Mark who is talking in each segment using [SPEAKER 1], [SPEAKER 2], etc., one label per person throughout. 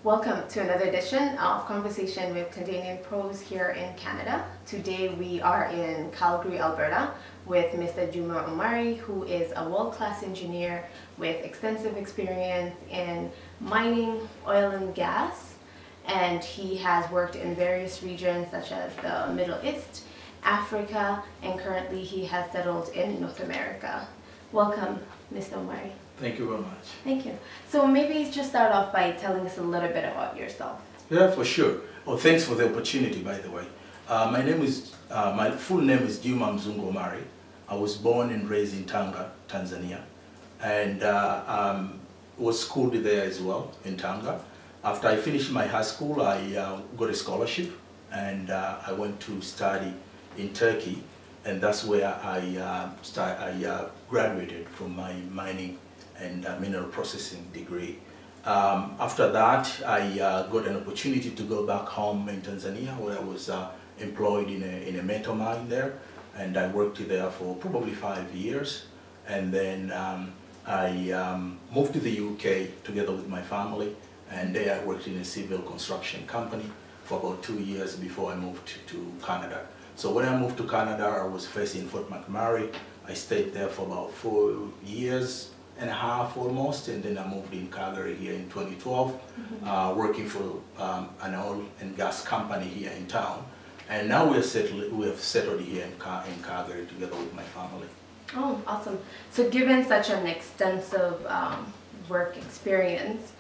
[SPEAKER 1] Welcome to another edition of Conversation with Tanzanian Pros here in Canada. Today we are in Calgary, Alberta with Mr. Juma Omary, who is a world-class engineer with extensive experience in mining, oil and gas, and he has worked in various regions such as the Middle East, Africa, and currently he has settled in North America. Welcome, Mr. Omary.
[SPEAKER 2] Thank you very much.
[SPEAKER 1] Thank you. So maybe just start off by telling us a little bit about yourself.
[SPEAKER 2] Yeah, for sure. Oh, thanks for the opportunity, by the way. My full name is Juma Mzungu Omary. I was born and raised in Tanga, Tanzania, and was schooled there as well in Tanga. After I finished my high school, I got a scholarship, and I went to study in Turkey, and that's where I graduated from my mining and mineral processing degree. After that, I got an opportunity to go back home in Tanzania, where I was employed in a metal mine there, and I worked there for probably 5 years. And then I moved to the UK together with my family, and there I worked in a civil construction company for about 2 years before I moved to Canada. So when I moved to Canada, I was first in Fort McMurray. I stayed there for about 4 years and a half almost, and then I moved in Calgary here in 2012, working for an oil and gas company here in town. And now we have settled here in Calgary together with my family.
[SPEAKER 1] Oh, awesome. So given such an extensive work experience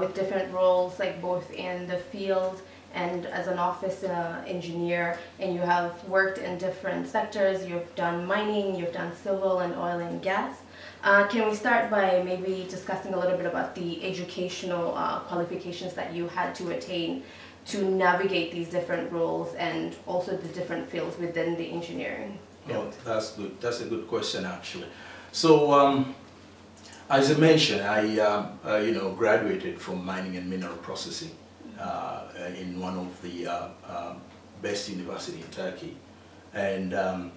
[SPEAKER 1] with different roles, like both in the field and as an office engineer, and you have worked in different sectors, you've done mining, you've done civil and oil and gas. Can we start by maybe discussing a little bit about the educational qualifications that you had to attain to navigate these different roles and also the different fields within the engineering field?
[SPEAKER 2] Oh, that's good. That's a good question, actually. So, as I mentioned, I graduated from mining and mineral processing in one of the best universities in Turkey, and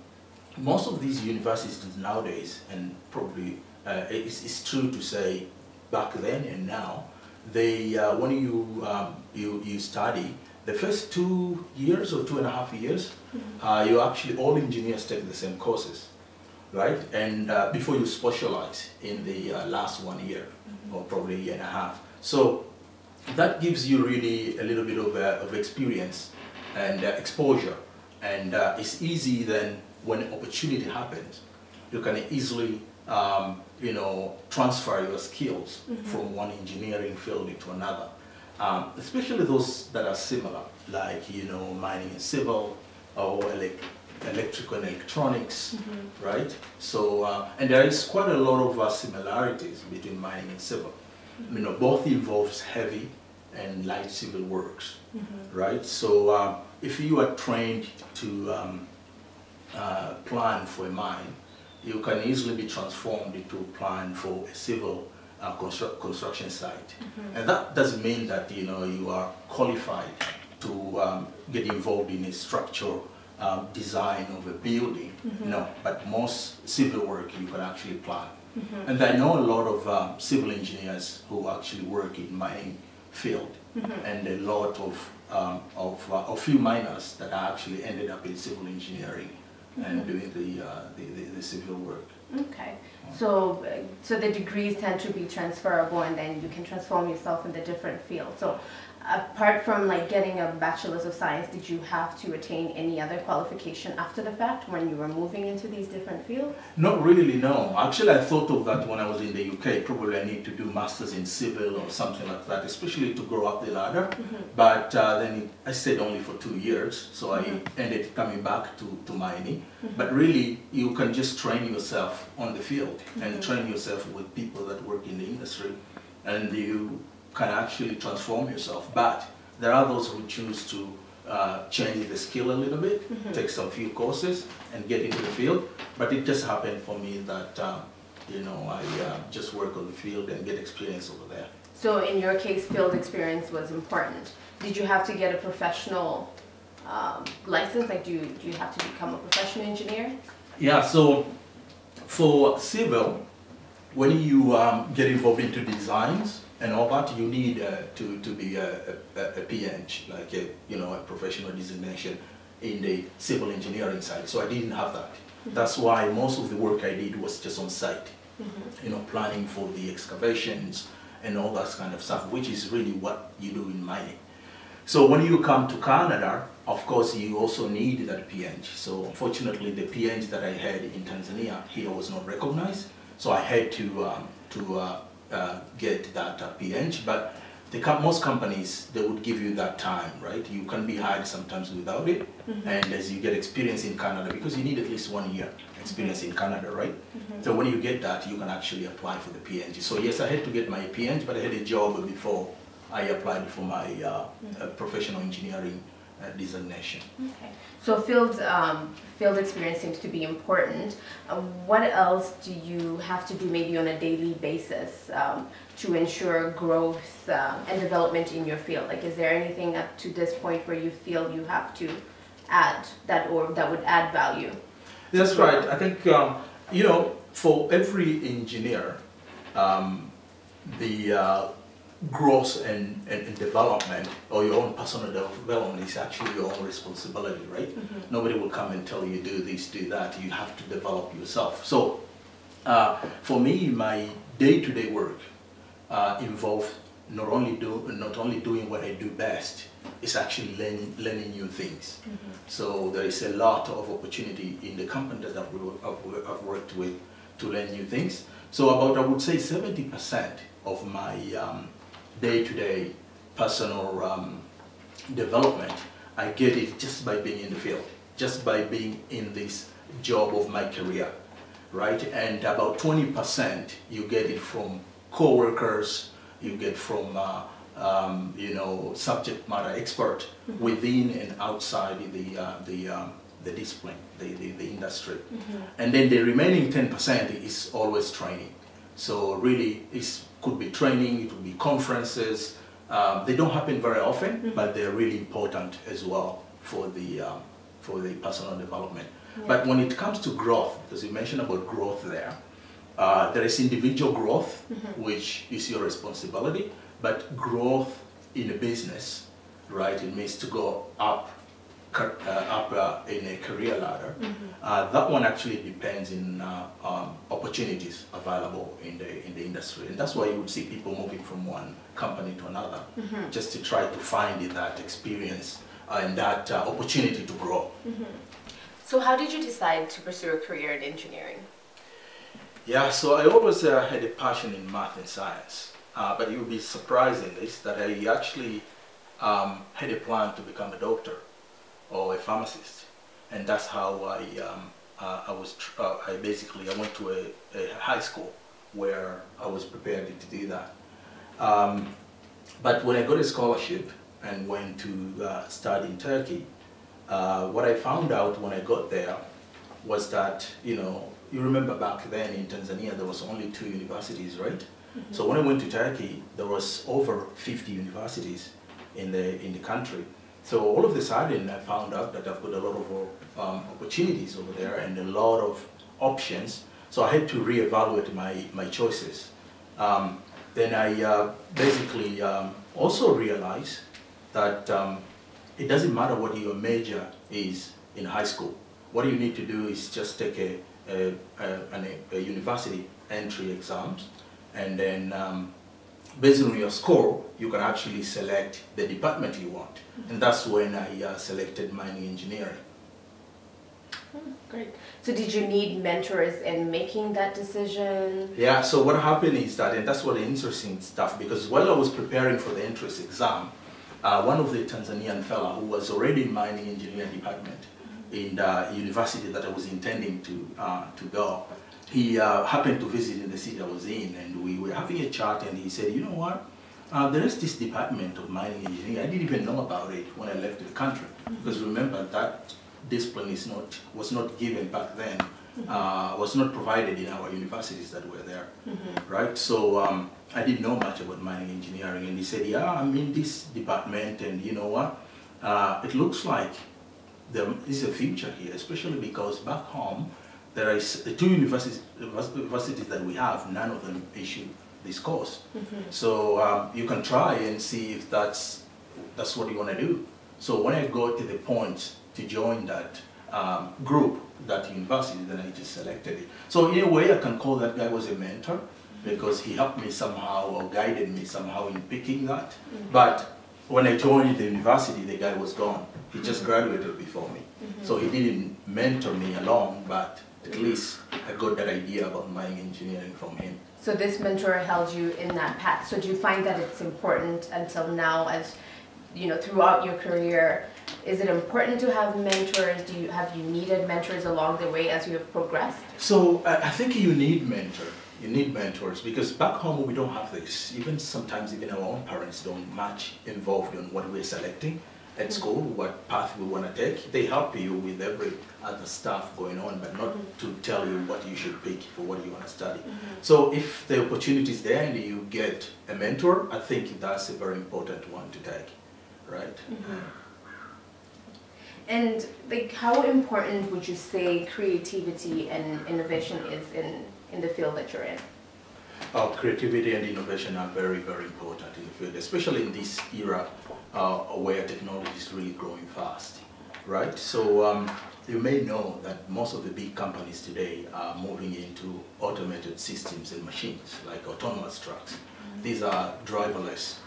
[SPEAKER 2] most of these universities nowadays, and probably it's true to say back then and now, they when you study the first 2 years or 2.5 years, you actually, all engineers take the same courses, right? And before you specialize in the last 1 year or probably a year and a half. So that gives you really a little bit of experience and exposure, and it's easy then when an opportunity happens, you can easily transfer your skills from one engineering field into another, especially those that are similar, like mining and civil, or electrical and electronics, right? So and there is quite a lot of similarities between mining and civil. Both involves heavy and light civil works, right? So if you are trained to plan for a mine, you can easily be transformed into a plan for a civil construction site. And that doesn't mean that you are qualified to get involved in a structural design of a building. No, but most civil work you can actually plan. And I know a lot of civil engineers who actually work in mining field, and a lot of a few miners that actually ended up in civil engineering and doing the civil work.
[SPEAKER 1] Okay, so the degrees tend to be transferable, and then you can transform yourself in the different fields. So apart from like getting a bachelor's of science, did you have to attain any other qualification after the fact when you were moving into these different fields? Not
[SPEAKER 2] really, no. Actually, I thought of that when I was in the UK. Probably I need to do masters in civil or something like that, especially to grow up the ladder. But then I stayed only for 2 years, so I ended coming back to mining. But really, you can just train yourself on the field and train yourself with people that work in the industry, and you can actually transform yourself. But there are those who choose to change the skill a little bit, take some few courses and get into the field. But it just happened for me that I just work on the field and get experience over there.
[SPEAKER 1] So in your case, field experience was important. Did you have to get a professional license? Like, do you have to become a professional engineer?
[SPEAKER 2] Yeah, so for civil, when you get involved into designs, and all that, you need to be a PNG, like a professional designation in the civil engineering side. So I didn't have that. That's why most of the work I did was just on site, planning for the excavations and all that kind of stuff, which is really what you do in mining. So when you come to Canada, of course, you also need that PNG. So unfortunately, the PNG that I had in Tanzania here was not recognized. So I had to get that PNG. But most companies, they would give you that time, right? You can be hired sometimes without it. And as you get experience in Canada, because you need at least 1 year experience in Canada, right? So when you get that, you can actually apply for the PNG. So yes, I had to get my PNG, but I had a job before I applied for my professional engineering designation.
[SPEAKER 1] Okay. So field experience seems to be important. What else do you have to do maybe on a daily basis to ensure growth and development in your field? Like, is there anything up to this point where you feel you have to add that would add value?
[SPEAKER 2] That's right. I think, for every engineer, the growth and development, or your own personal development, is actually your own responsibility, right? Nobody will come and tell you do this, do that. You have to develop yourself. So for me, my day-to-day work involves not only doing what I do best, it's actually learning new things. So there is a lot of opportunity in the company that I've worked with to learn new things. So about, I would say, 70% of my day-to-day personal development, I get it just by being in the field, just by being in this job of my career, right? And about 20% you get it from co-workers, you get from subject matter expert within and outside the discipline, the industry. And then the remaining 10% is always training. So really, it could be training, it could be conferences. They don't happen very often, but they're really important as well for the personal development. But when it comes to growth, because you mentioned about growth there is individual growth, which is your responsibility, but growth in a business, right? It means to go up in a career ladder. That one actually depends in opportunities available in the industry, and that's why you would see people moving from one company to another, just to try to find that experience and that opportunity to grow.
[SPEAKER 1] So how did you decide to pursue a career in engineering?
[SPEAKER 2] Yeah, so I always had a passion in math and science, but you would be surprised in this that I actually had a plan to become a doctor or a pharmacist, and that's how I went to a high school where I was prepared to do that. But when I got a scholarship and went to study in Turkey, what I found out when I got there was that, you remember back then in Tanzania there was only 2 universities, right? So when I went to Turkey, there was over 50 universities in the country. So all of a sudden I found out that I've got a lot of opportunities over there and a lot of options. So I had to reevaluate my choices. Then I basically also realized that it doesn't matter what your major is in high school. What you need to do is just take a university entry exams, and then based on your score, you can actually select the department you want. And that's when I selected mining engineering.
[SPEAKER 1] Great. So did you need mentors in making that decision?
[SPEAKER 2] Yeah, so what happened is that, and that's what the interesting stuff, because while I was preparing for the entrance exam, one of the Tanzanian fellow who was already in mining engineering department in the university that I was intending to go, he happened to visit in the city I was in, and we were having a chat, and he said, you know what, there is this department of mining engineering. I didn't even know about it when I left the country, because remember that discipline was not given back then, was not provided in our universities that were there, right? So I didn't know much about mining engineering, and he said, yeah, I'm in this department, and you know what, it looks like there is a future here, especially because back home, there is the 2 universities that we have, none of them issue this course. So you can try and see if that's what you want to do. So when I got to the point to join that group, that university, then I just selected it. So in a way, I can call that guy was a mentor, because he helped me somehow or guided me somehow in picking that. But when I joined the university, the guy was gone. He just graduated before me. So he didn't mentor me along, but at least I got that idea about mining engineering from him.
[SPEAKER 1] So this mentor held you in that path. So do you find that it's important until now, as you know, throughout your career? Is it important to have mentors? Have you needed mentors along the way as you have progressed? So
[SPEAKER 2] I think you need mentors. You need mentors, because back home we don't have this. Even sometimes even our own parents don't much involved in what we're selecting at school, what path we want to take. They help you with every other stuff going on, but not to tell you what you should pick for what you want to study. So if the opportunity is there and you get a mentor, I think that's a very important one to take, right?
[SPEAKER 1] And like, how important would you say creativity and innovation is in the field that you're in?
[SPEAKER 2] Creativity and innovation are very, very important in the field, especially in this era where technology is really growing fast, right? So you may know that most of the big companies today are moving into automated systems and machines, like autonomous trucks. These are driverless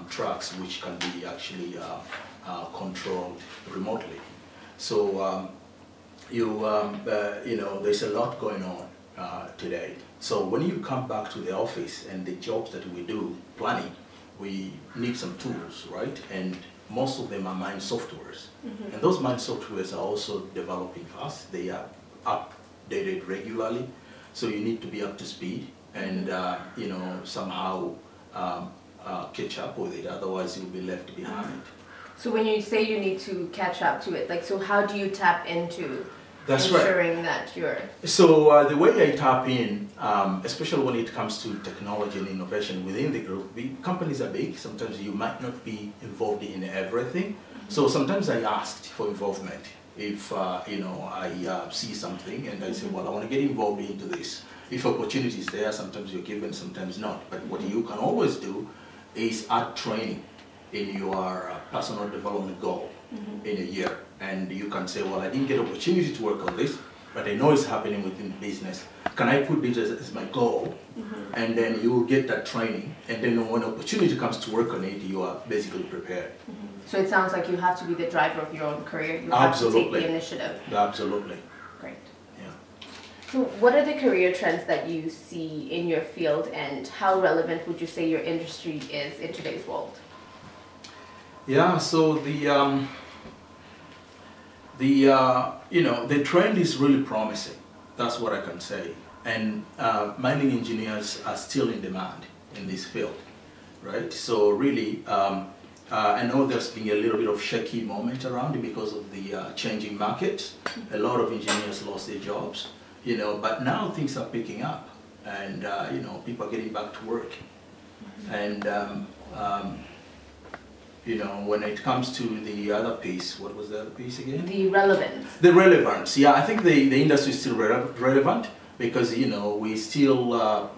[SPEAKER 2] trucks which can be actually controlled remotely. So you know, there's a lot going on today. So when you come back to the office and the jobs that we do, planning, we need some tools, right? And most of them are mine softwares. And those mine softwares are also developing fast. They are updated regularly. So you need to be up to speed and, you know, somehow catch up with it. Otherwise you'll be left behind.
[SPEAKER 1] So when you say you need to catch up to it, like, so how do you tap into ensuring that you're...
[SPEAKER 2] So the way I tap in, especially when it comes to technology and innovation within the group, the companies are big. Sometimes you might not be involved in everything. So sometimes I asked for involvement. If you know, I see something and I say, well, I want to get involved into this. If opportunity is there, sometimes you're given, sometimes not. But what you can always do is add training in your personal development goal in a year. And you can say, well, I didn't get opportunity to work on this, but I know it's happening within the business. Can I put this as my goal? And then you will get that training. And then when opportunity comes to work on it, you are basically prepared.
[SPEAKER 1] So it sounds like you have to be the driver of your own career. You have to take the initiative.
[SPEAKER 2] Absolutely.
[SPEAKER 1] Great.
[SPEAKER 2] Yeah.
[SPEAKER 1] So what are the career trends that you see in your field, and how relevant would you say your industry is in today's world?
[SPEAKER 2] Yeah, so you know, the trend is really promising. That's what I can say. And mining engineers are still in demand in this field, right? So really, I know there's been a little bit of shaky moment around it because of the changing market. A lot of engineers lost their jobs, you know, but now things are picking up, and you know, people are getting back to work. And you know, when it comes to the other piece, what was the other piece again? The relevance. The relevance, yeah. I think the industry is still relevant because, you know, we still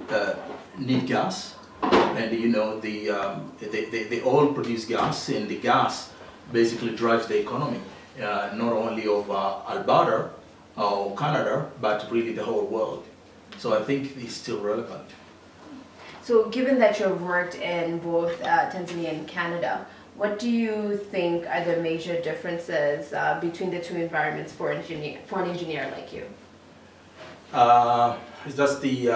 [SPEAKER 2] need gas, and, you know, the oil produce gas, and the gas basically drives the economy, not only of Alberta or Canada, but really the whole world. So I think it's still relevant.
[SPEAKER 1] So given that you've worked in both Tanzania and Canada, what do you think are the major differences between the two environments for an engineer like you?
[SPEAKER 2] Is that the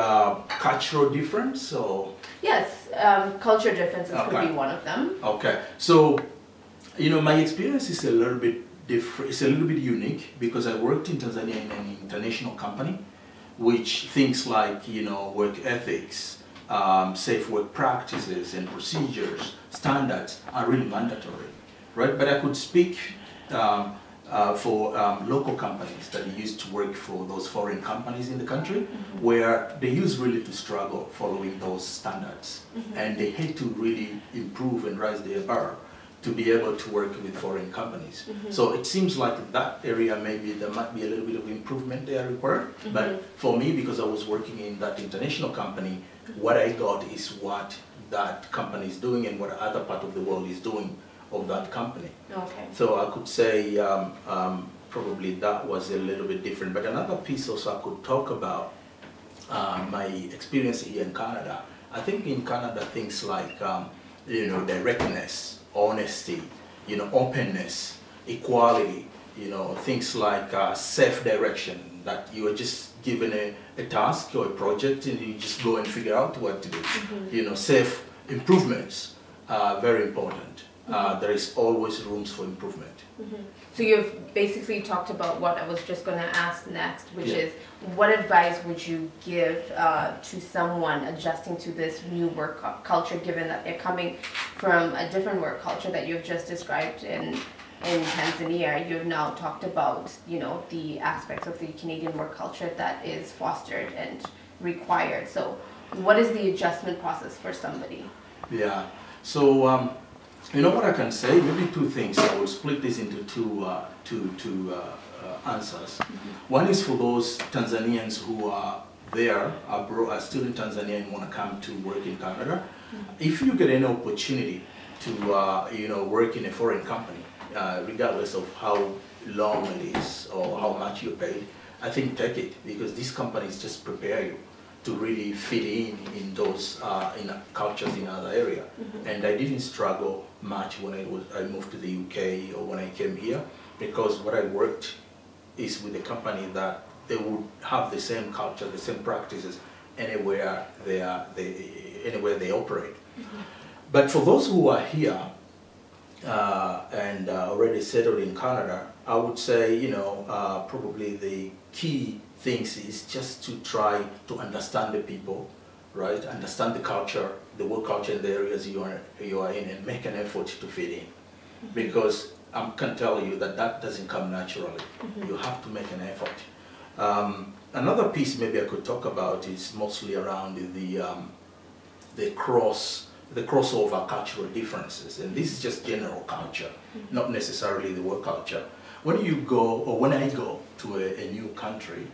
[SPEAKER 2] cultural difference, or?
[SPEAKER 1] Yes, culture differences could be one of them.
[SPEAKER 2] Okay, so, you know, my experience is a little bit different. It's a little bit unique because I worked in Tanzania in an international company, which things like, you know, work ethics, safe work practices and procedures, standards are really mandatory, right? But I could speak for local companies that used to work for those foreign companies in the country, where they used really to struggle following those standards, and they had to really improve and raise their bar to be able to work with foreign companies. So it seems like that area, maybe there might be a little bit of improvement there required. But for me, because I was working in that international company, what I got is what that company is doing and what other part of the world is doing of that company.
[SPEAKER 1] Okay.
[SPEAKER 2] So I could say probably that was a little bit different. But another piece also I could talk about my experience here in Canada. I think in Canada things like you know, directness, honesty, you know, openness, equality, you know, things like self-direction, that you are just given a task or a project and you just go and figure out what to do. You know, self-improvements are very important. There is always rooms for improvement.
[SPEAKER 1] So you've basically talked about what I was just going to ask next, which is, what advice would you give to someone adjusting to this new work culture, given that they're coming from a different work culture that you've just described in Tanzania? You've now talked about, you know, the aspects of the Canadian work culture that is fostered and required. So what is the adjustment process for somebody? Yeah,
[SPEAKER 2] so you know what I can say? Maybe two things. I will split this into two answers. One is for those Tanzanians who are there, are still in Tanzania and want to come to work in Canada. If you get any opportunity to you know, work in a foreign company, regardless of how long it is or how much you're paid, I think take it, because these companies just prepare you to really fit in those cultures in other area. And I didn't struggle much when I moved to the UK or when I came here, because what I worked is with a company that they would have the same culture, the same practices anywhere they operate. But for those who are here and already settled in Canada, I would say, you know, probably the key things is just to try to understand the people, right? Understand the culture, the work culture in the areas you are in, and make an effort to fit in. Because I can tell you that that doesn't come naturally. You have to make an effort. Another piece maybe I could talk about is mostly around the crossover cultural differences, and this is just general culture, not necessarily the work culture. When you go, or when I go to a new country,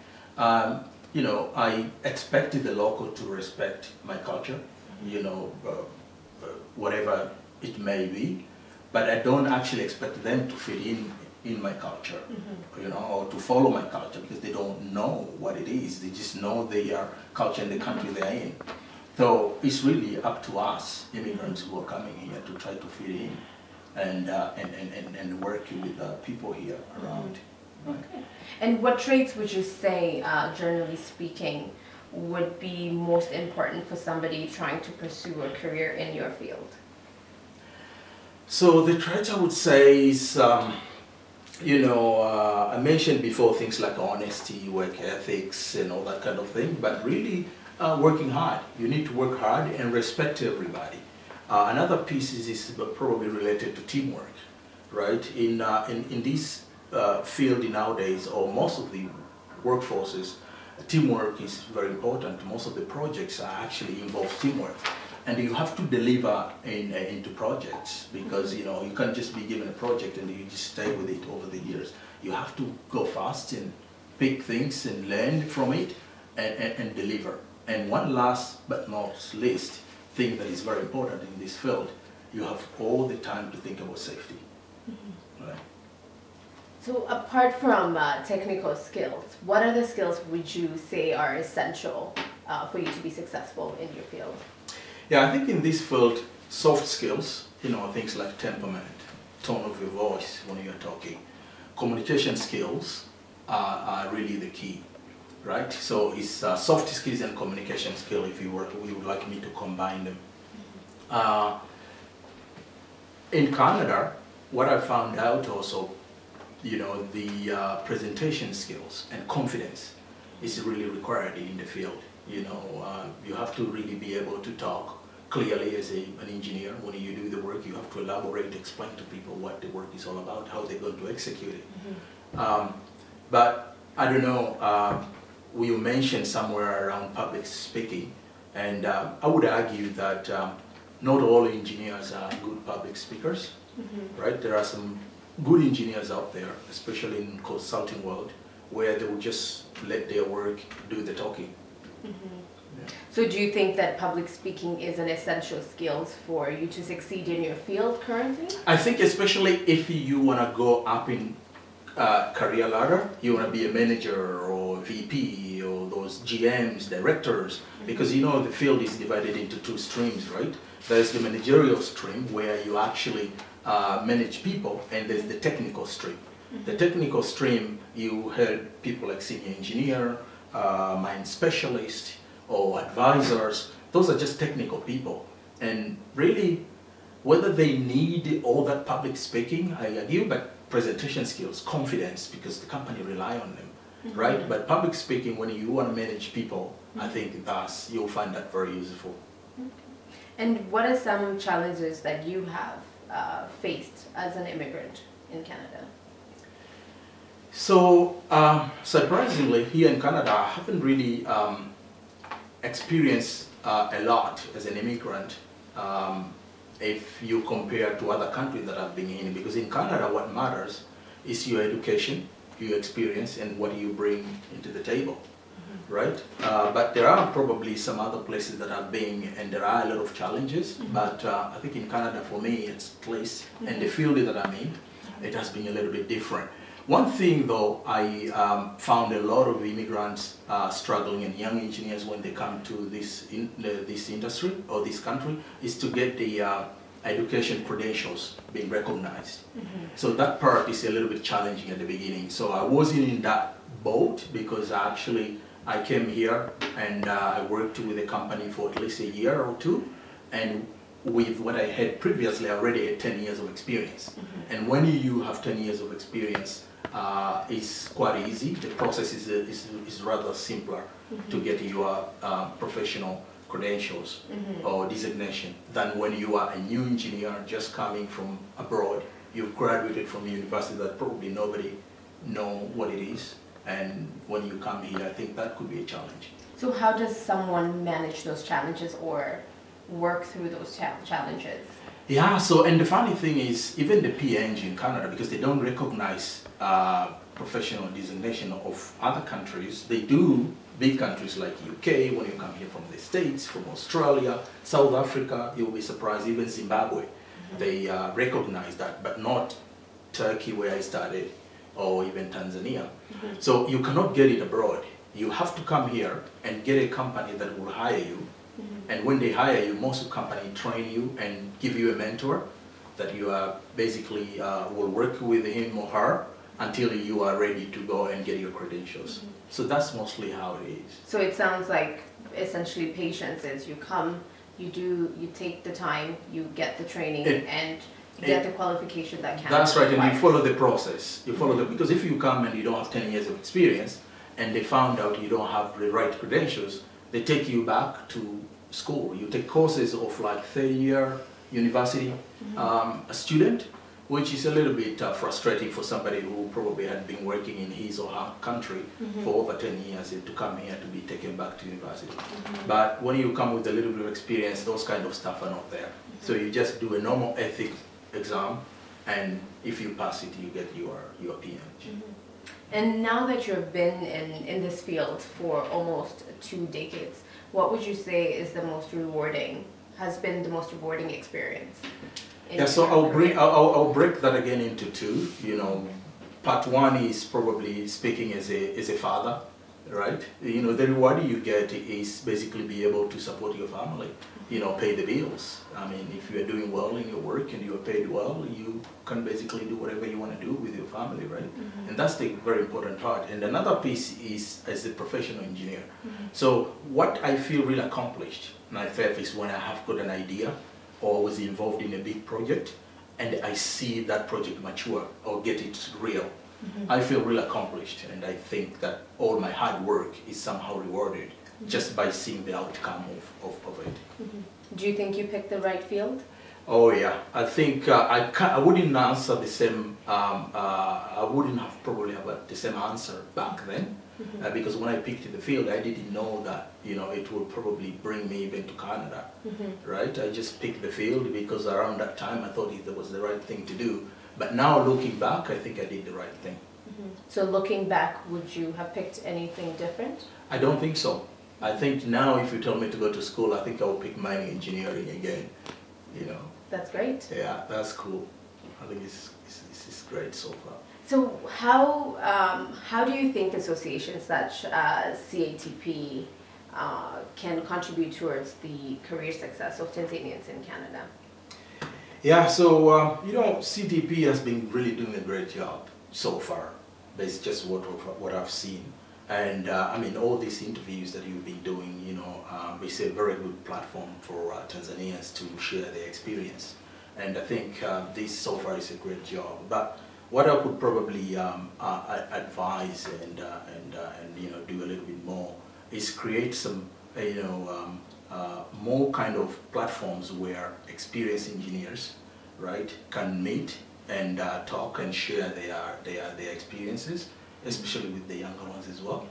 [SPEAKER 2] you know, I expected the local to respect my culture, you know, whatever it may be, but I don't actually expect them to fit in my culture, you know, or to follow my culture, because they don't know what it is. They just know their culture and the country they're in. So it's really up to us, immigrants who are coming here, to try to fit in and work with people here around. Right?
[SPEAKER 1] Okay. And what traits would you say, generally speaking, would be most important for somebody trying to pursue a career in your field?
[SPEAKER 2] So the traits I would say is, you know, I mentioned before things like honesty, work ethics, and all that kind of thing, but really working hard. You need to work hard and respect everybody. Another piece is probably related to teamwork, right? In this field nowadays, or most of the workforces, teamwork is very important. Most of the projects actually involve teamwork, and you have to deliver into projects, because you know, you can't just be given a project and you just stay with it over the years. You have to go fast and pick things and learn from it and deliver. And one last but not least thing that is very important in this field, you have all the time to think about safety. Right?
[SPEAKER 1] So apart from technical skills, what other skills would you say are essential for you to be successful in your field?
[SPEAKER 2] Yeah, I think in this field, soft skills, you know, things like temperament, tone of your voice when you're talking, communication skills are really the key, right? So it's soft skills and communication skill, if you would like me to combine them. In Canada, what I found out also, you know, the presentation skills and confidence is really required in the field. You know, you have to really be able to talk clearly as an engineer. When you do the work, you have to elaborate, explain to people what the work is all about, how they're going to execute it. But I don't know, you mentioned somewhere around public speaking, and I would argue that not all engineers are good public speakers, right? There are some good engineers out there, especially in consulting world, where they will just let their work do the talking. Yeah.
[SPEAKER 1] So do you think that public speaking is an essential skill for you to succeed in your field currently?
[SPEAKER 2] I think especially if you want to go up in career ladder, you want to be a manager or VP or those GMs, directors, because you know the field is divided into two streams, right? There's the managerial stream where you actually manage people, and there's the technical stream. The technical stream, you heard people like senior engineer, mine specialist, or advisors. Those are just technical people. And really, whether they need all that public speaking, I argue, but presentation skills, confidence, because the company rely on them, right? But public speaking, when you want to manage people, I think you'll find that very useful.
[SPEAKER 1] And what are some challenges that you have faced as an immigrant in Canada?
[SPEAKER 2] So, surprisingly, here in Canada, I haven't really experienced a lot as an immigrant if you compare to other countries that I've been in. Because in Canada, what matters is your education, your experience, and what you bring into the table, right? But there are probably some other places that I've been, and there are a lot of challenges. But I think in Canada, for me, it's place and the field that I'm in, it has been a little bit different. One thing though, I found a lot of immigrants struggling, and young engineers when they come to this industry or this country, is to get the education credentials being recognized. So that part is a little bit challenging at the beginning. So I wasn't in that boat because I came here and I worked with a company for at least a year or two, and with what I had previously, I already had 10 years of experience. And when you have 10 years of experience, it's quite easy. The process is rather simpler to get your professional credentials or designation than when you are a new engineer just coming from abroad. You've graduated from a university that probably nobody know what it is, and when you come here, I think that could be a challenge.
[SPEAKER 1] So how does someone manage those challenges or work through those challenges?
[SPEAKER 2] Yeah, so, and the funny thing is, even the PNG in Canada, because they don't recognize professional designation of other countries, they do. Big countries like UK, when you come here from the States, from Australia, South Africa, you'll be surprised, even Zimbabwe, they recognize that, but not Turkey where I started, or even Tanzania. So you cannot get it abroad. You have to come here and get a company that will hire you. And when they hire you, most companies train you and give you a mentor that you are basically will work with him or her until you are ready to go and get your credentials. So that's mostly how it is.
[SPEAKER 1] So it sounds like essentially patience is you come, you take the time, you get the training and get the qualification that can.
[SPEAKER 2] That's right, and you follow the process. You follow because if you come and you don't have 10 years of experience and they found out you don't have the right credentials, they take you back to school. You take courses of like third-year university a student, which is a little bit frustrating for somebody who probably had been working in his or her country for over 10 years to come here to be taken back to university. But when you come with a little bit of experience, those kind of stuff are not there. So you just do a normal ethics exam, and if you pass it, you get your PhD.
[SPEAKER 1] And now that you've been in this field for almost 2 decades, what would you say is the most rewarding, has been the most rewarding experience?
[SPEAKER 2] Yeah, so I'll break that again into two. You know, part one is probably speaking as a father, right? You know, the reward you get is basically be able to support your family, you know, pay the bills. I mean, if you are doing well in your work and you are paid well, you can basically do whatever you want to do with your family, right? And that's the very important part. And another piece is as a professional engineer. So what I feel really accomplished myself is when I have got an idea or was involved in a big project and I see that project mature or get it real. I feel really accomplished, and I think that all my hard work is somehow rewarded just by seeing the outcome of it.
[SPEAKER 1] Do you think you picked the right field?
[SPEAKER 2] Oh yeah, I think I wouldn't answer the same, I wouldn't have probably have the same answer back then, Because when I picked the field, I didn't know that, you know, it would probably bring me even to Canada, right? I just picked the field because around that time I thought it was the right thing to do. But now looking back, I think I did the right thing.
[SPEAKER 1] So looking back, would you have picked anything different?
[SPEAKER 2] I don't think so. I think now if you tell me to go to school, I think I will pick mining engineering again, you know.
[SPEAKER 1] That's great.
[SPEAKER 2] Yeah, that's cool. I think it's great so far.
[SPEAKER 1] So how do you think associations such as CATP can contribute towards the career success of Tanzanians in Canada?
[SPEAKER 2] Yeah, so you know, CATP has been really doing a great job so far. That's just what I've seen. And I mean, all these interviews that you've been doing, you know, it's a very good platform for Tanzanians to share their experience. And I think this so far is a great job. But what I could probably advise and you know, do a little bit more is create some you know, more kind of platforms where experienced engineers, right, can meet and talk and share their experiences, especially with the younger ones as well.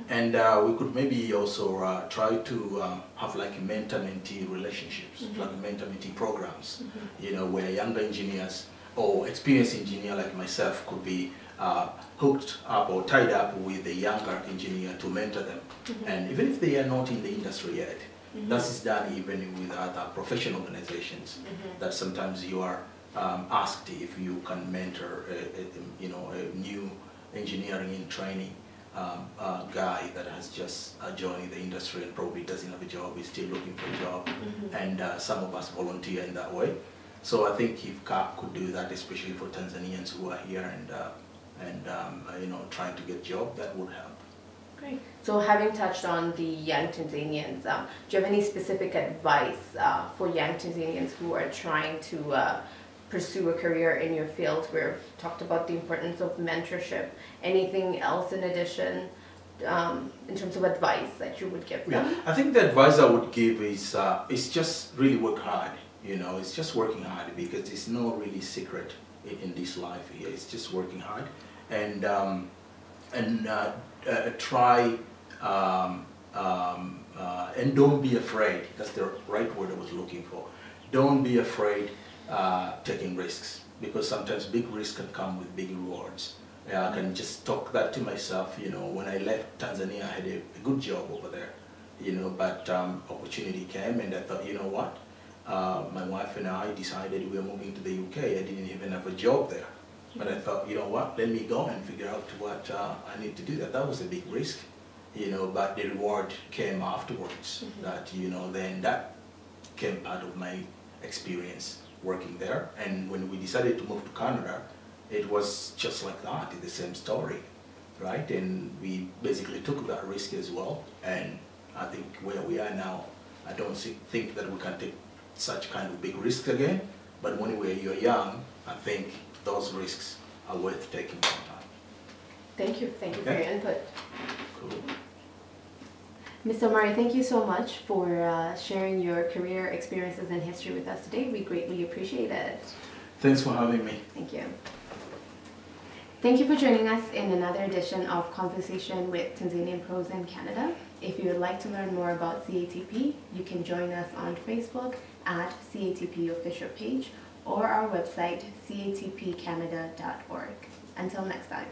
[SPEAKER 2] And we could maybe also try to have like a mentor-mentee relationships, like mentor-mentee programs, you know, where younger engineers or experienced engineer like myself could be hooked up or tied up with a younger engineer to mentor them. And even if they are not in the industry yet, that is done even with other professional organizations, that sometimes you are asked if you can mentor you know, a new engineering in training guy that has just joined the industry and probably doesn't have a job, is still looking for a job, and some of us volunteer in that way. So I think if CAP could do that, especially for Tanzanians who are here and you know, trying to get a job, that would help.
[SPEAKER 1] Great. So having touched on the young Tanzanians, do you have any specific advice for young Tanzanians who are trying to pursue a career in your field? We've talked about the importance of mentorship. Anything else in addition in terms of advice that you would give them?
[SPEAKER 2] Yeah, I think the advice I would give is just really work hard. You know, it's just working hard, because there's no really secret in this life here. It's just working hard and try and don't be afraid. That's the right word I was looking for. Don't be afraid taking risks, because sometimes big risks can come with big rewards. I can just talk that to myself. You know, when I left Tanzania, I had a good job over there, you know, but opportunity came and I thought, you know what? My wife and I decided we were moving to the UK. I didn't even have a job there. But I thought, you know what, let me go and figure out what I need to do. That was a big risk, you know, but the reward came afterwards. That, you know, then that came part of my experience working there. And when we decided to move to Canada, it was just like that, the same story, right? And we basically took that risk as well. And I think where we are now, I don't think that we can take such kind of big risks again. But when you're young, I think those risks are worth taking sometimes.
[SPEAKER 1] Thank you. Thank you for your input.
[SPEAKER 2] Cool.
[SPEAKER 1] Mr. Omary, thank you so much for sharing your career experiences and history with us today. We greatly appreciate it.
[SPEAKER 2] Thanks for having me.
[SPEAKER 1] Thank you. Thank you for joining us in another edition of Conversation with Tanzanian Pros in Canada. If you would like to learn more about CATP, you can join us on Facebook at CATP official page or our website catpcanada.org. Until next time.